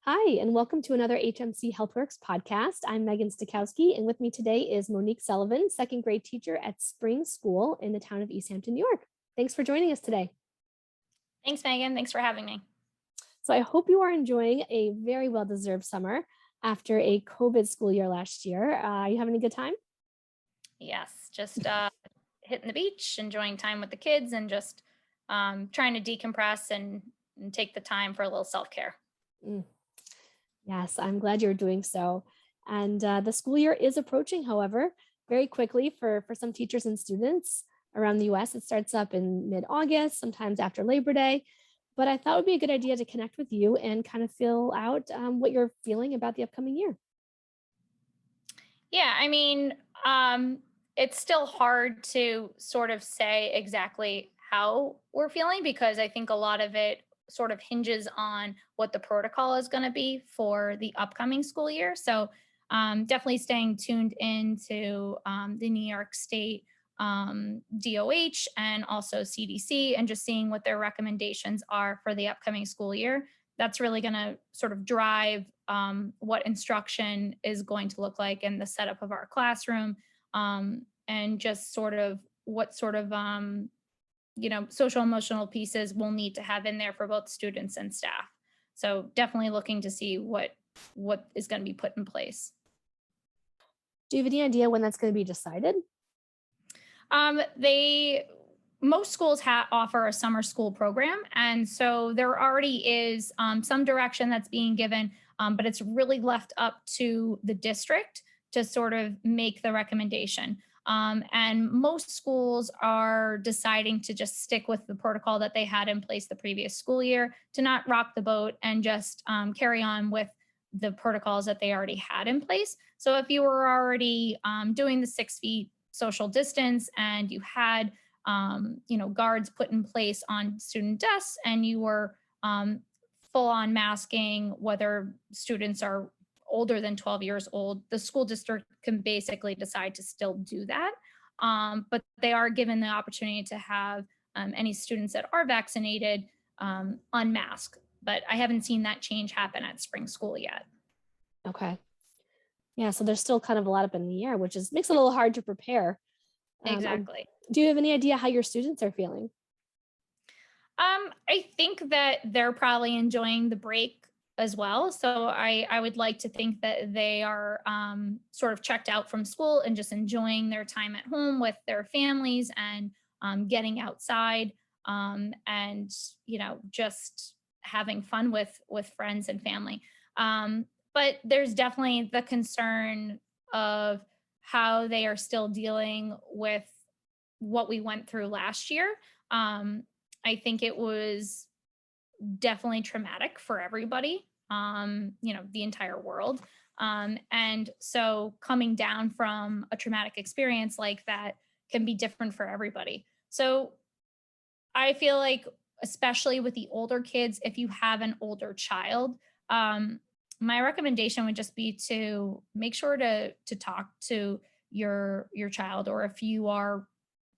Hi, and welcome to another HMC HealthWorks podcast. I'm Megan Stakowski, and with me today is Monique Sullivan, second grade teacher at Spring School in the town of East Hampton, New York. Thanks for joining us today. Thanks, Megan. Thanks for having me. So I hope you are enjoying a very well-deserved summer after a COVID school year last year. Are you having a good time? Yes, just hitting the beach, enjoying time with the kids, and just trying to decompress and take the time for a little self-care. Mm, yes, I'm glad you're doing so. And the school year is approaching, however, very quickly for some teachers and students around the US. It starts up in mid-August, sometimes after Labor Day. But I thought it would be a good idea to connect with you and kind of fill out what you're feeling about the upcoming year. Yeah, I mean, um, it's still hard to sort of say exactly how we're feeling because I think a lot of it sort of hinges on what the protocol is going to be for the upcoming school year. So, definitely staying tuned into the New York State DOH and also CDC and just seeing what their recommendations are for the upcoming school year. That's really going to sort of drive what instruction is going to look like and the setup of our classroom, and just sort of what sort of social emotional pieces we'll need to have in there for both students and staff. So definitely looking to see what is going to be put in place. Do you have any idea when that's going to be decided? They Most schools offer a summer school program, and so there already is some direction that's being given, but it's really left up to the district to sort of make the recommendation. And most schools are deciding to just stick with the protocol that they had in place the previous school year, to not rock the boat and just carry on with the protocols that they already had in place. So if you were already doing the 6 feet social distance and you had guards put in place on student desks and you were full on masking whether students are older than 12 years old, the school district can basically decide to still do that. But they are given the opportunity to have any students that are vaccinated unmask. But I haven't seen that change happen at spring school yet. Okay. Yeah, so there's still kind of a lot up in the air, which is makes it a little hard to prepare. Exactly. Do you have any idea how your students are feeling? I think that they're probably enjoying the break as well. So I would like to think that they are sort of checked out from school and just enjoying their time at home with their families and getting outside, and just having fun with friends and family. But there's definitely the concern of how they are still dealing with what we went through last year. Um, I think it was definitely traumatic for everybody, the entire world. And so coming down from a traumatic experience like that can be different for everybody. So I feel like, especially with the older kids, if you have an older child, my recommendation would just be to make sure to talk to your child, or if you are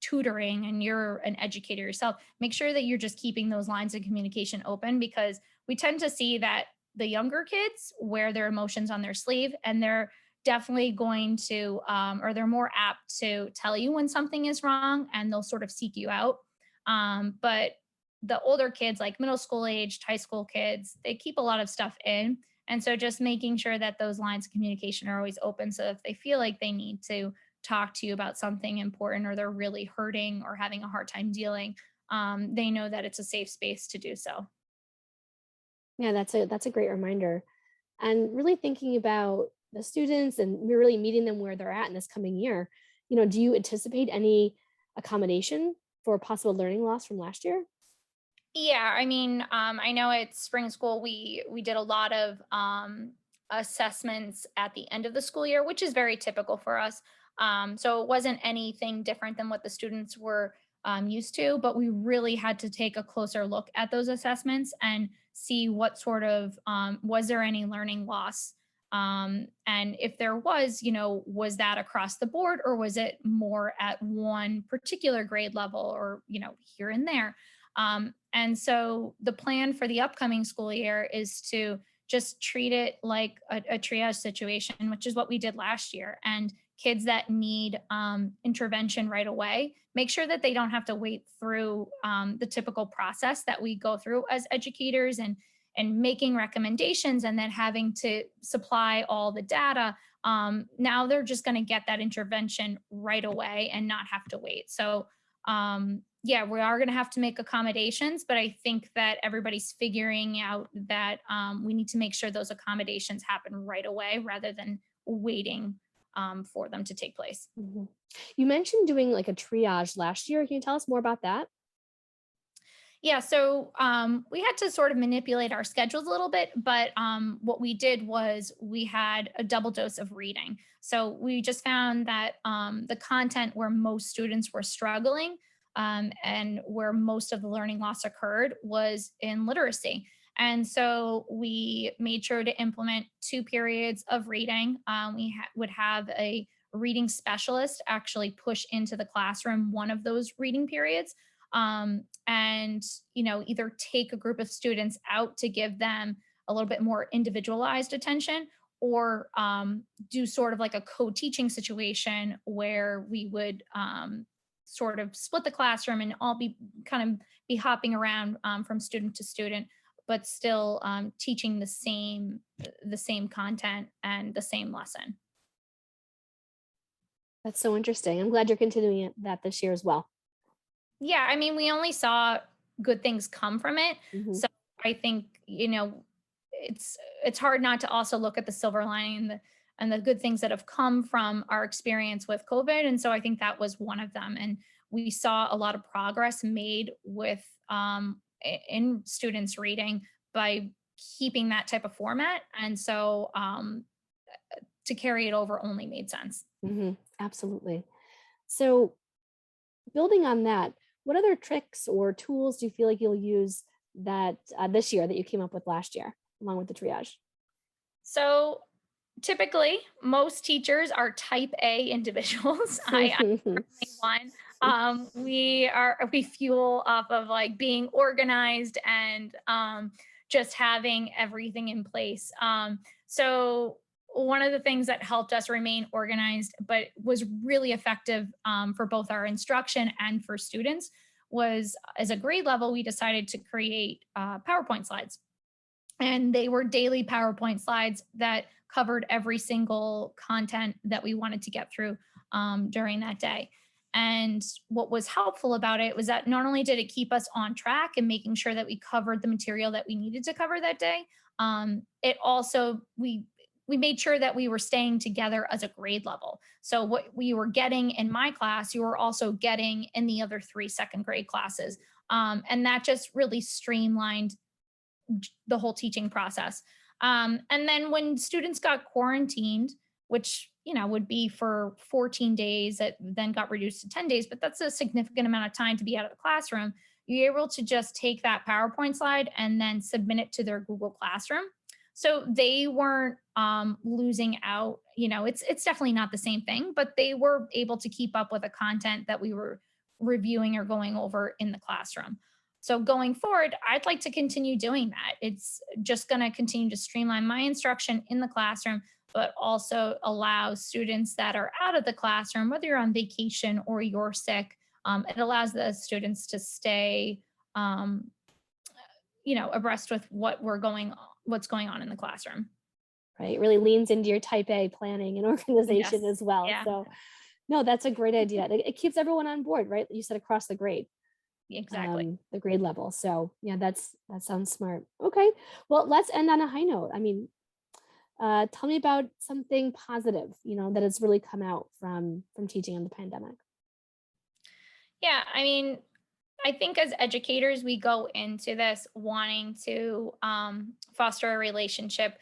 tutoring and you're an educator yourself, make sure that you're just keeping those lines of communication open, because we tend to see that the younger kids wear their emotions on their sleeve, and they're definitely going to, or they're more apt to tell you when something is wrong, and they'll sort of seek you out. But the older kids, like middle school aged high school kids, they keep a lot of stuff in. And so just making sure that those lines of communication are always open. So if they feel like they need to talk to you about something important, or they're really hurting or having a hard time dealing, they know that it's a safe space to do so. Yeah, that's a great reminder. And really thinking about the students and really meeting them where they're at in this coming year. Do you anticipate any accommodation for possible learning loss from last year? Yeah, I mean, I know at spring school we did a lot of assessments at the end of the school year, which is very typical for us. So it wasn't anything different than what the students were used to, but we really had to take a closer look at those assessments and see what sort of, was there any learning loss, and if there was, was that across the board, or was it more at one particular grade level, or here and there. And so the plan for the upcoming school year is to just treat it like a triage situation, which is what we did last year. And kids that need intervention right away, make sure that they don't have to wait through the typical process that we go through as educators, and making recommendations and then having to supply all the data. Now they're just going to get that intervention right away and not have to wait. So yeah, we are going to have to make accommodations, but I think that everybody's figuring out that we need to make sure those accommodations happen right away rather than waiting for them to take place. Mhm. You mentioned doing like a triage last year. Can you tell us more about that? Yeah, so we had to sort of manipulate our schedules a little bit, but what we did was we had a double dose of reading. So we just found that the content where most students were struggling and where most of the learning loss occurred was in literacy. And so we made sure to implement 2 periods of reading. Would have a reading specialist actually push into the classroom one of those reading periods, and either take a group of students out to give them a little bit more individualized attention, or do sort of like a co-teaching situation where we would sort of split the classroom and all be kind of be hopping around from student to student, but still teaching the same content and the same lesson. That's so interesting. I'm glad you're continuing that this year as well. Yeah, I mean, we only saw good things come from it. Mhm. So I think, it's hard not to also look at the silver lining and the good things that have come from our experience with COVID. And so I think that was one of them. And we saw a lot of progress made with in students reading by keeping that type of format. And so to carry it over only made sense. Absolutely. So, building on that, what other tricks or tools do you feel like you'll use that this year that you came up with last year, along with the triage? So typically, most teachers are type A individuals. I'm certainly one. We fuel off of like being organized and just having everything in place. So one of the things that helped us remain organized, but was really effective for both our instruction and for students, was as a grade level, we decided to create PowerPoint slides, and they were daily PowerPoint slides that covered every single content that we wanted to get through during that day. And what was helpful about it was that not only did it keep us on track and making sure that we covered the material that we needed to cover that day, it also we made sure that we were staying together as a grade level. So what we were getting in my class, you were also getting in the other 3 second grade classes, and that just really streamlined the whole teaching process. And then when students got quarantined, which would be for 14 days, that then got reduced to 10 days, but that's a significant amount of time to be out of the classroom. You're able to just take that PowerPoint slide and then submit it to their Google Classroom. So they weren't losing out. It's definitely not the same thing, but they were able to keep up with the content that we were reviewing or going over in the classroom. So going forward, I'd like to continue doing that. It's just going to continue to streamline my instruction in the classroom, but also allow students that are out of the classroom, whether you're on vacation or you're sick, it allows the students to stay, um, abreast with what's going on in the classroom. Right? It really leans into your type A planning and organization Yes. as well. Yeah. So, no, that's a great idea. It keeps everyone on board, right? You said across the grade, Exactly. the grade level. So, yeah, that sounds smart. Okay, well, let's end on a high note. I mean, tell me about something positive, that has really come out from teaching in the pandemic. Yeah. I mean, I think as educators, we go into this wanting to foster a relationship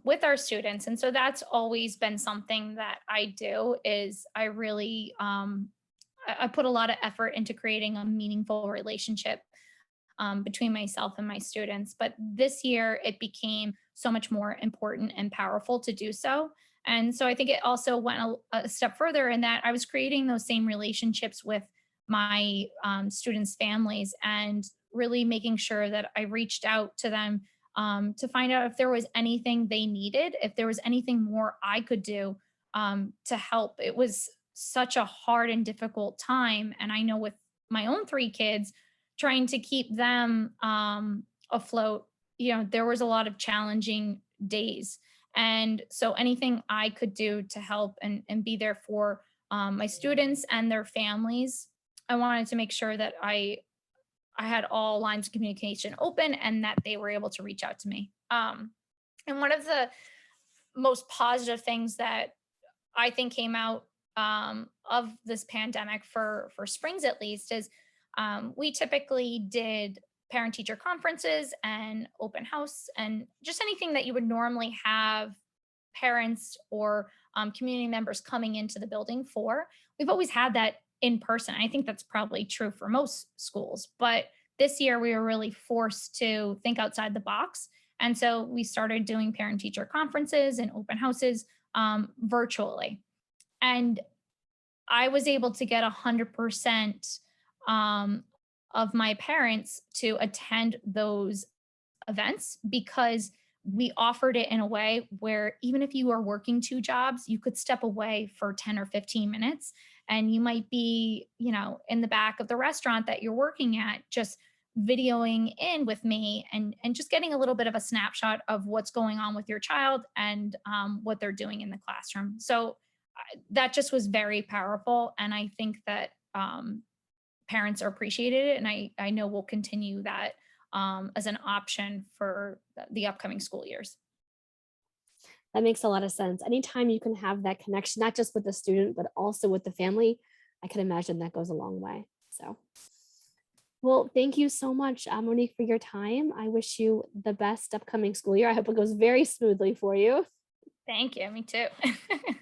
with our students, and so that's always been something that I do. Is I really I put a lot of effort into creating a meaningful relationship between myself and my students. But this year, it became so much more important and powerful to do so. And so I think it also went a step further in that I was creating those same relationships with my students' families, and really making sure that I reached out to them to find out if there was anything they needed, if there was anything more I could do to help. It was such a hard and difficult time. And I know with my own three kids, trying to keep them afloat, there was a lot of challenging days. And so anything I could do to help and be there for my students and their families, I wanted to make sure that I had all lines of communication open and that they were able to reach out to me. And one of the most positive things that I think came out of this pandemic for Springs at least is we typically did parent teacher conferences and open house and just anything that you would normally have parents or community members coming into the building for. We've always had that in person. I think that's probably true for most schools, but this year we were really forced to think outside the box. And so we started doing parent teacher conferences and open houses virtually. And I was able to get 100% of my parents to attend those events because we offered it in a way where even if you are working two jobs, you could step away for 10 or 15 minutes and you might be, in the back of the restaurant that you're working at, just videoing in with me and just getting a little bit of a snapshot of what's going on with your child and what they're doing in the classroom. So that just was very powerful. And I think that parents are appreciated it. And I know we'll continue that as an option for the upcoming school years. That makes a lot of sense. Anytime you can have that connection, not just with the student, but also with the family, I can imagine that goes a long way. So, well, thank you so much, Monique, for your time. I wish you the best upcoming school year. I hope it goes very smoothly for you. Thank you. Me too.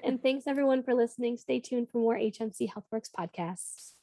And thanks everyone for listening. Stay tuned for more HMC HealthWorks podcasts.